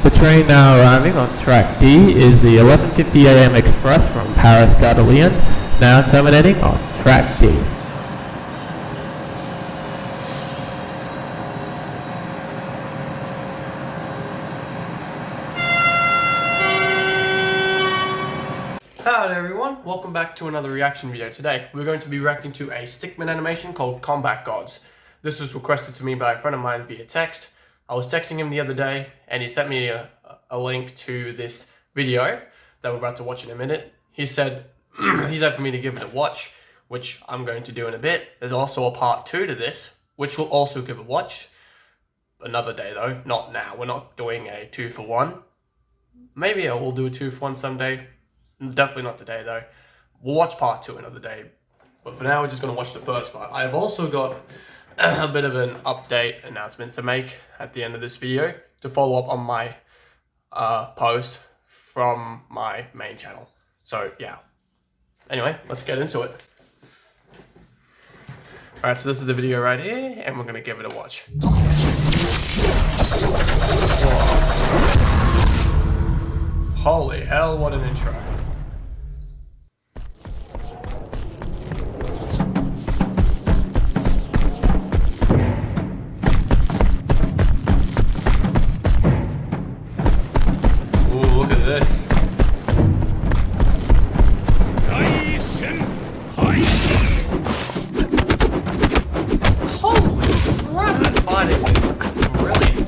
The train now arriving on track D is the 11:50 a.m. express from Paris Gare de Lyon, now terminating on track D. Hello everyone, welcome back to another reaction video. Today we're going to be reacting to a stickman animation called Combat Gods. This was requested to me by a friend of mine via text. I was texting him the other day and he sent me a link to this video that we're about to watch in a minute. He said for me to give it a watch, which I'm going to do in a bit. There's also a part 2 to this, which we'll also give a watch. Another day though, not now. We're not doing a 2 for 1. Maybe I will do a 2 for 1 someday. Definitely not today though. We'll watch part 2 another day. But for now we're just going to watch the first part. I've also got a bit of an update announcement to make at the end of this video to follow up on my post from my main channel. So yeah. Anyway, let's get into it. Alright, so this is the video right here and we're going to give it a watch. Whoa. Holy hell, what an intro. Look at this. Holy crap, that fighting is brilliant.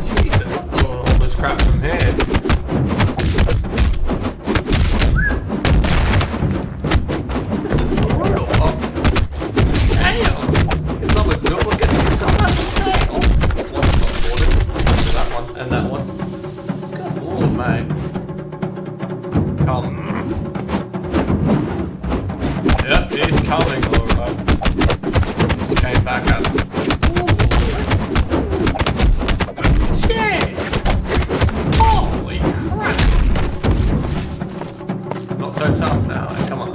Jesus, I'm pulling all this crap from here. This is brutal. Oh, damn. It's not a good look at this. That one and that one. Oh man. Come. Yep, he's coming, alright. Just came back up. Jeez! Holy crap! Not so tough now, come on.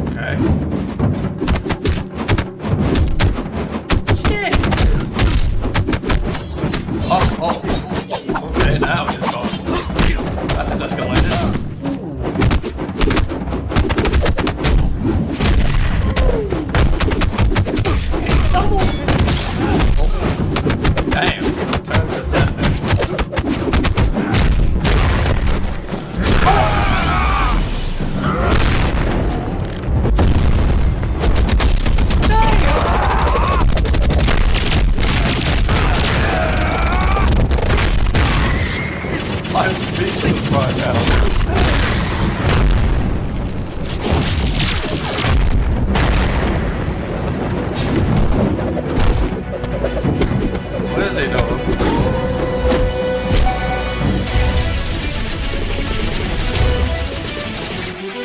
Okay. Jeez! Oh. Okay, now it's gone. That just escalated. Damn, turn to set there. I'm speechless right now. What is he doing?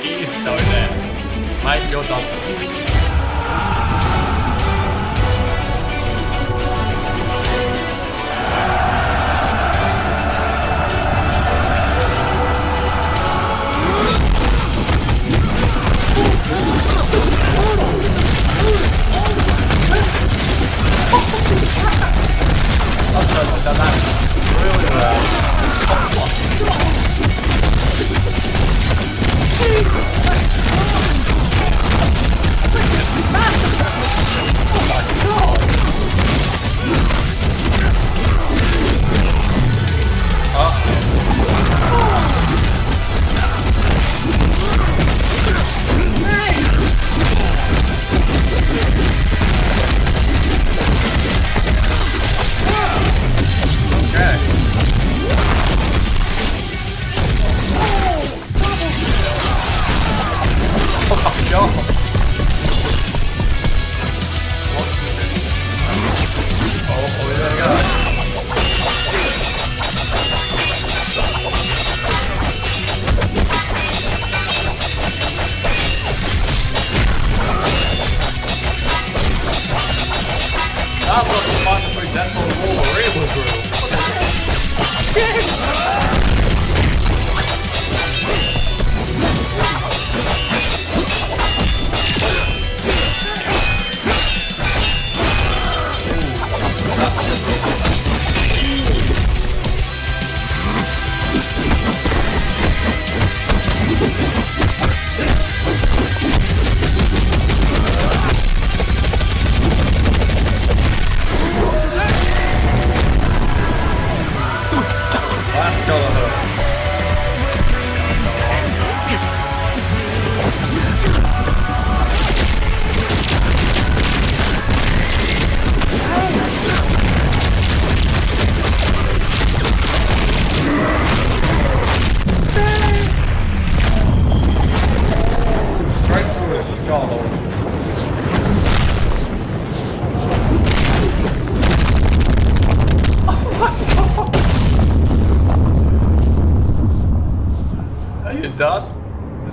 He's so dead. Mate, you're done.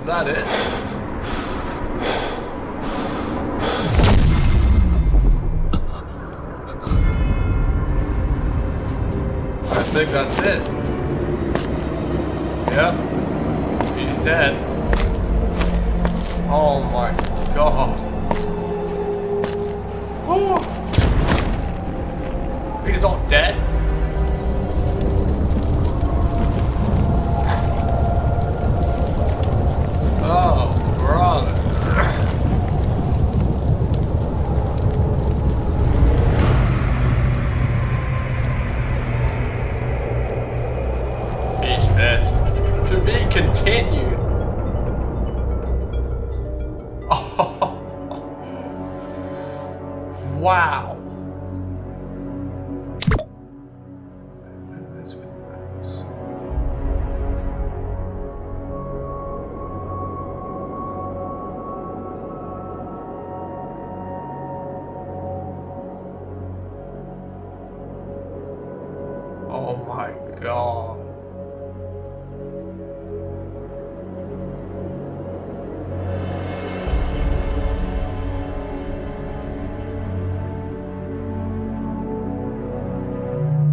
that it? I think that's it. Yep. He's dead. Oh my god. Oh. He's not dead. Oh, brother. He's pissed. To be continued. Oh. Wow. Oh my god.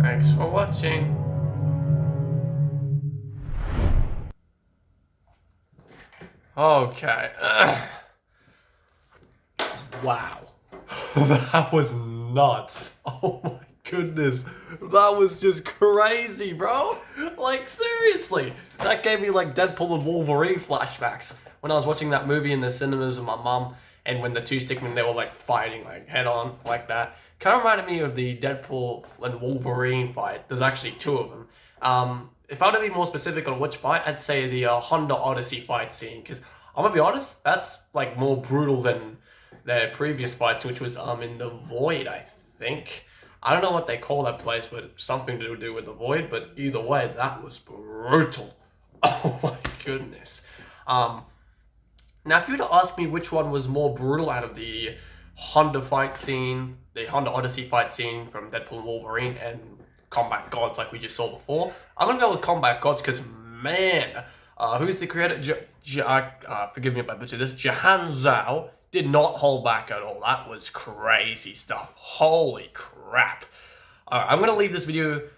Thanks for watching. Okay. Wow. That was nuts. Oh my goodness. That was just crazy, bro. Like, seriously. That gave me like Deadpool and Wolverine flashbacks when I was watching that movie in the cinemas with my mum, and when the two stickmen, they were like fighting like head on like that. Kind of reminded me of the Deadpool and Wolverine fight. There's actually two of them. If I were to be more specific on which fight, I'd say the Honda Odyssey fight scene, because I'm gonna be honest, that's like more brutal than their previous fights, which was in the Void, I think. I don't know what they call that place, but it's something to do with the Void. But either way, that was brutal. Oh my goodness. Now, if you were to ask me which one was more brutal out of the Honda fight scene, the Honda Odyssey fight scene from Deadpool and Wolverine, and Combat Gods like we just saw before, I'm gonna go with Combat Gods, because man, who's the creator? Forgive me if I butcher this. Jahan Zhao did not hold back at all. That was crazy stuff. Holy crap. Alright, I'm gonna leave this video's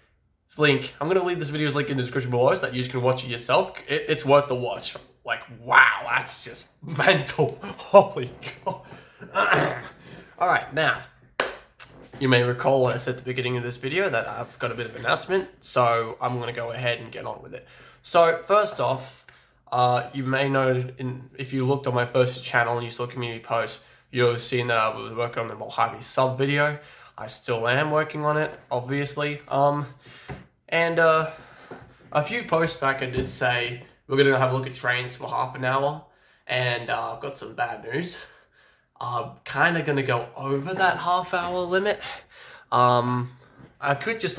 link. I'm gonna leave this video's link in the description below so that you can watch it yourself. It's worth the watch. Like, wow, that's just mental. Holy god. Alright, now, you may recall I said at the beginning of this video that I've got a bit of an announcement, so I'm going to go ahead and get on with it. So, first off, you may know, if you looked on my first channel and you saw community posts, you'll have seen that I was working on the Mojave sub video. I still am working on it, obviously. And a few posts back I did say we're going to have a look at trains for half an hour, and I've got some bad news. I'm kind of going to go over that half-hour limit. I could just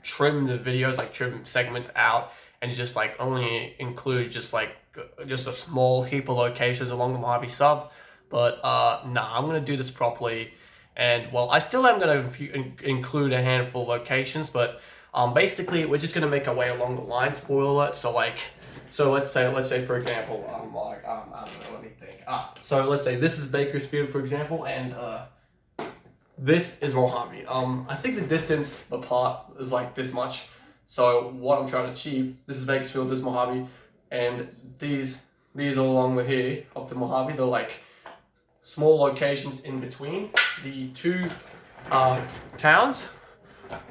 trim the videos, like trim segments out, and just like only include just a small heap of locations along the Mojave sub. But nah, I'm going to do this properly. And well, I still am going to include a handful of locations, but basically we're just going to make our way along the line, spoiler alert. So let's say for example, I don't know, let me think. So let's say this is Bakersfield, for example, and this is Mojave. I think the distance apart is like this much. So what I'm trying to achieve, this is Bakersfield, this is Mojave, and these are along the here up to Mojave. They're like small locations in between the two towns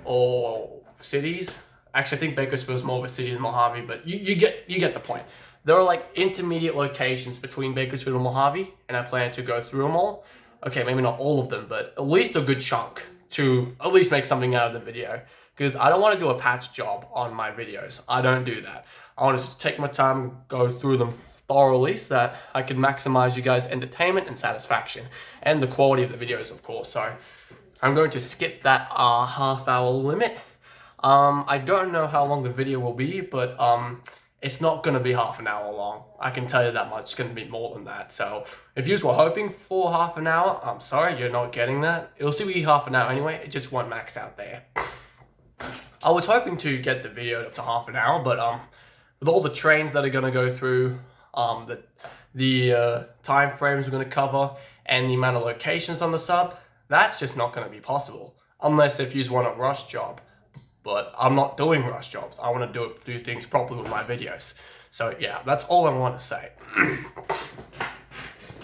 or cities. Actually, I think Bakersfield is more of a city than Mojave, but you get the point. There are like intermediate locations between Bakersfield and Mojave, and I plan to go through them all. Okay, maybe not all of them, but at least a good chunk to at least make something out of the video. Because I don't want to do a patch job on my videos. I don't do that. I want to just take my time, go through them thoroughly so that I can maximize you guys' entertainment and satisfaction. And the quality of the videos, of course. So I'm going to skip that half-hour limit. I don't know how long the video will be, but it's not going to be half an hour long. I can tell you that much. It's going to be more than that. So if you were hoping for half an hour, I'm sorry, you're not getting that. It'll still be half an hour anyway. It just won't max out there. I was hoping to get the video up to half an hour, but with all the trains that are going to go through, the time frames we're going to cover, and the amount of locations on the sub. That's just not going to be possible unless if you want a rush job. But I'm not doing rush jobs. I want to do things properly with my videos. So yeah, that's all I want to say.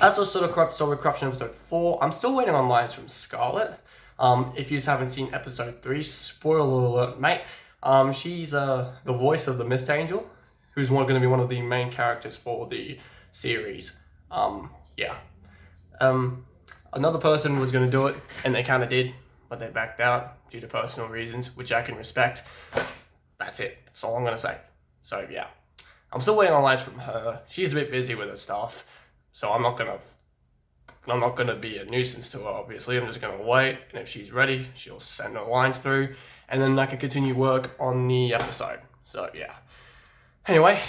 As was sort of Corruption episode 4, I'm still waiting on lines from Scarlett. If you haven't seen episode 3, spoiler alert, mate. She's the voice of the Mist Angel, who's going to be one of the main characters for the series. Yeah. Another person was going to do it, and they kind of did, but they backed out due to personal reasons, which I can respect. That's it. That's all I'm going to say. So yeah, I'm still waiting on lines from her. She's a bit busy with her stuff, so I'm not gonna be a nuisance to her, obviously. I'm just gonna wait, and if she's ready, she'll send her lines through, and then I can continue work on the episode. So yeah. Anyway,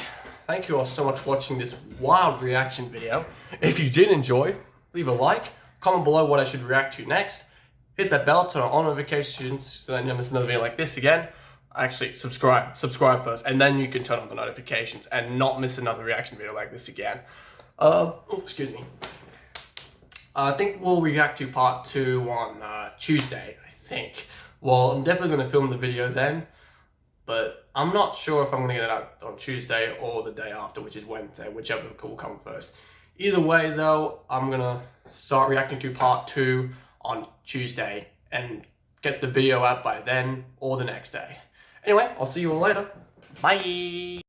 thank you all so much for watching this wild reaction video. If you did enjoy, leave a like, comment below what I should react to next, hit that bell, turn on all notifications so that you don't miss another video like this again. Actually, subscribe first, and then you can turn on the notifications and not miss another reaction video like this again. Excuse me. I think we'll react to part 2 on Tuesday, I think. Well, I'm definitely going to film the video then, but I'm not sure if I'm going to get it out on Tuesday or the day after, which is Wednesday, whichever will come first. Either way, though, I'm going to start reacting to part 2 on Tuesday and get the video out by then or the next day. Anyway, I'll see you all later. Bye!